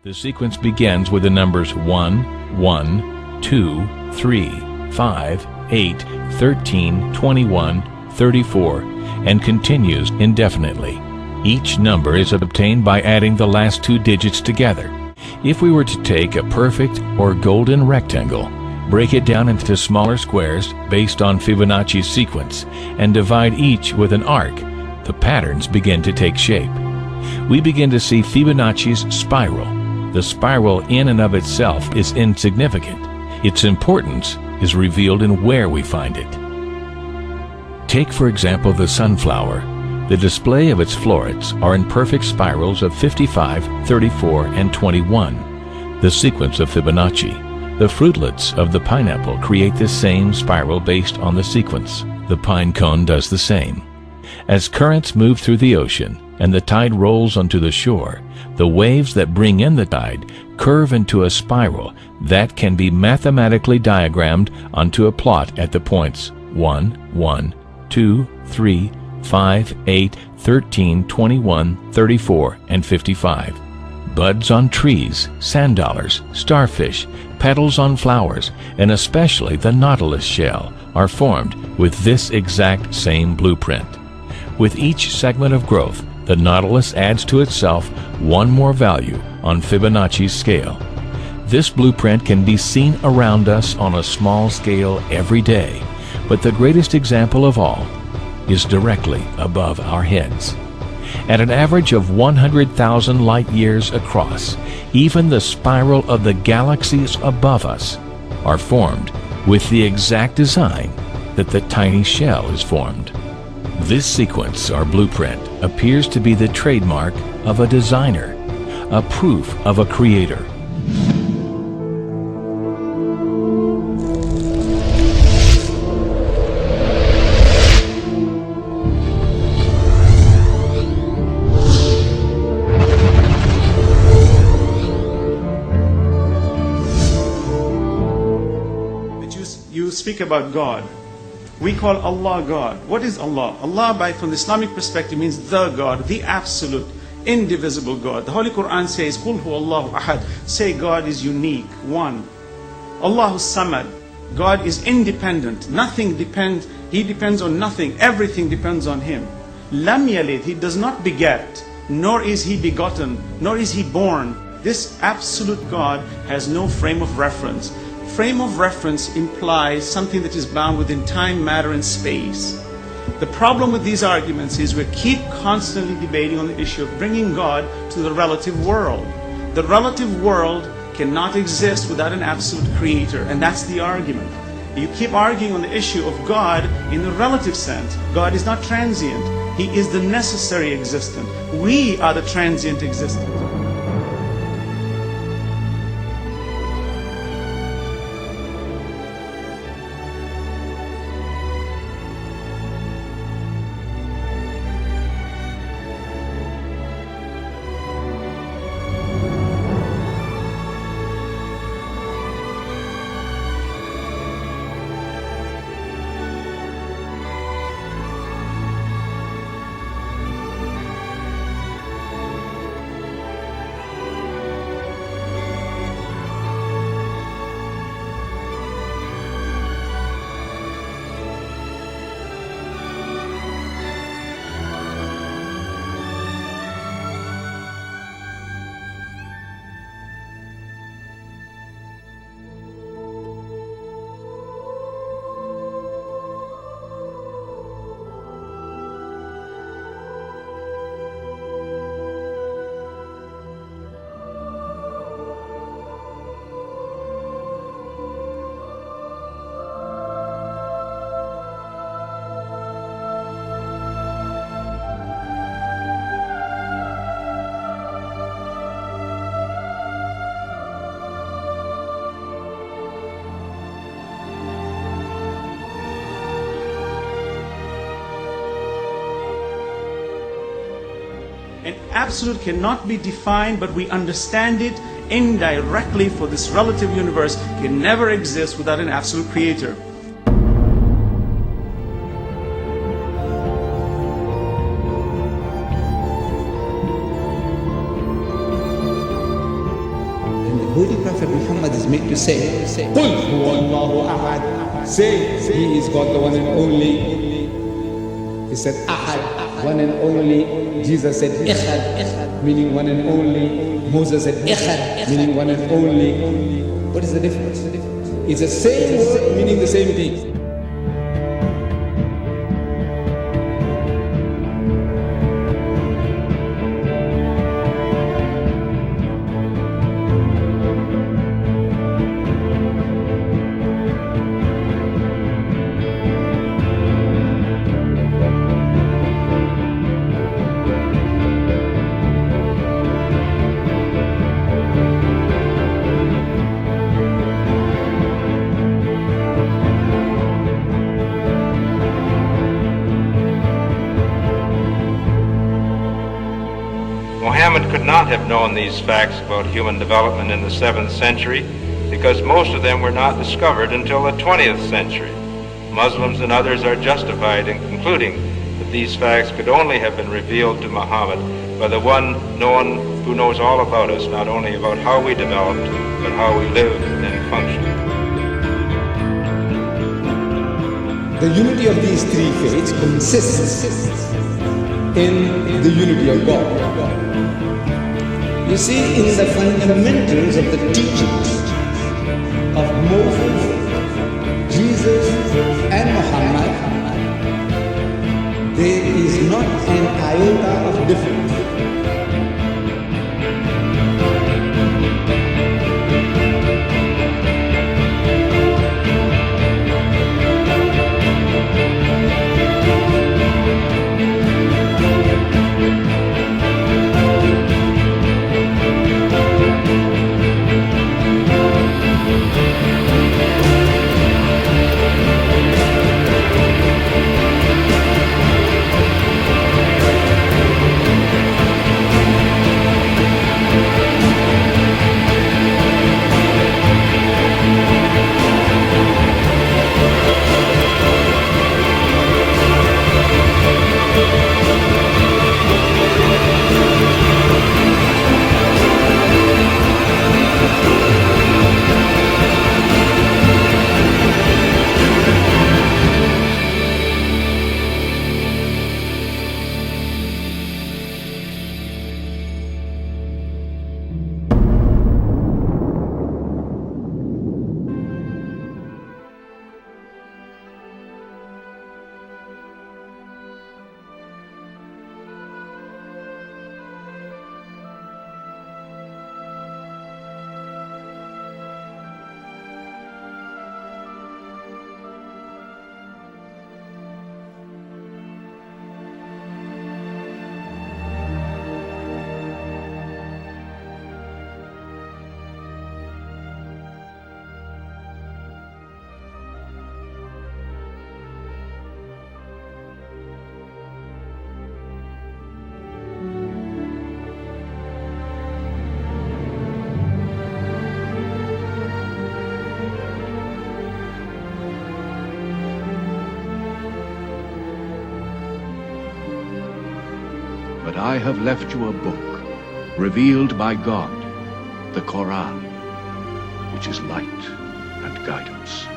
The sequence begins with the numbers 1, 1, 2, 3, 5, 8, 13, 21, 34, and continues indefinitely. Each number is obtained by adding the last two digits together. If we were to take a perfect or golden rectangle, break it down into smaller squares based on Fibonacci's sequence, and divide each with an arc, the patterns begin to take shape. We begin to see Fibonacci's spiral. The spiral in and of itself is insignificant. Its importance is revealed in where we find it. Take, for example, the sunflower. The display of its florets are in perfect spirals of 55, 34, and 21, the sequence of Fibonacci. The fruitlets of the pineapple create the same spiral based on the sequence. The pine cone does the same. As currents move through the ocean and the tide rolls onto the shore, the waves that bring in the tide curve into a spiral that can be mathematically diagrammed onto a plot at the points 1, 1, 2, 3, 5, 8, 13, 21, 34, and 55. Buds on trees, sand dollars, starfish, petals on flowers, and especially the nautilus shell are formed with this exact same blueprint. With each segment of growth, the nautilus adds to itself one more value on Fibonacci's scale. This blueprint can be seen around us on a small scale every day, but the greatest example of all is directly above our heads. At an average of 100,000 light years across, even the spiral of the galaxies above us are formed with the exact design that the tiny shell is formed. This sequence or blueprint appears to be the trademark of a designer, a proof of a creator. You speak about God. We call Allah God. What is Allah? Allah, from the Islamic perspective, means the God, the absolute, indivisible God. The Holy Quran says, "Qul huwa Allahu ahad." Say God is unique, one. Allahu samad. God is independent. Nothing depends. He depends on nothing. Everything depends on Him. Lam yalid. He does not beget, nor is He begotten, nor is He born. This absolute God has no frame of reference. Frame of reference implies something that is bound within time, matter, and space. The problem with these arguments is we keep constantly debating on the issue of bringing God to the relative world. The relative world cannot exist without an absolute creator, and that's the argument. You keep arguing on the issue of God in the relative sense. God is not transient. He is the necessary existent. We are the transient existent. An absolute cannot be defined, but we understand it indirectly, for this relative universe can never exist without an absolute creator. Holy Prophet Muhammad is made to say, قُلْ هُوَ اللَّهُ أَحَدٌ. Say, He is God, the one and only. He said, Ahad, one and only. Jesus said, Echad, meaning one and only. Moses said, Echad, meaning one and only. What is the difference? It's the same word, meaning the same thing. Muhammad could not have known these facts about human development in the 7th century because most of them were not discovered until the 20th century. Muslims and others are justified in concluding that these facts could only have been revealed to Muhammad by the one who knows all about us, not only about how we developed, but how we lived and functioned. The unity of these three faiths consists in the unity of God. You see, in the fundamentals of the teachings of Moses, Jesus, and Muhammad, there is not an iota of difference. But I have left you a book, revealed by God, the Quran, which is light and guidance.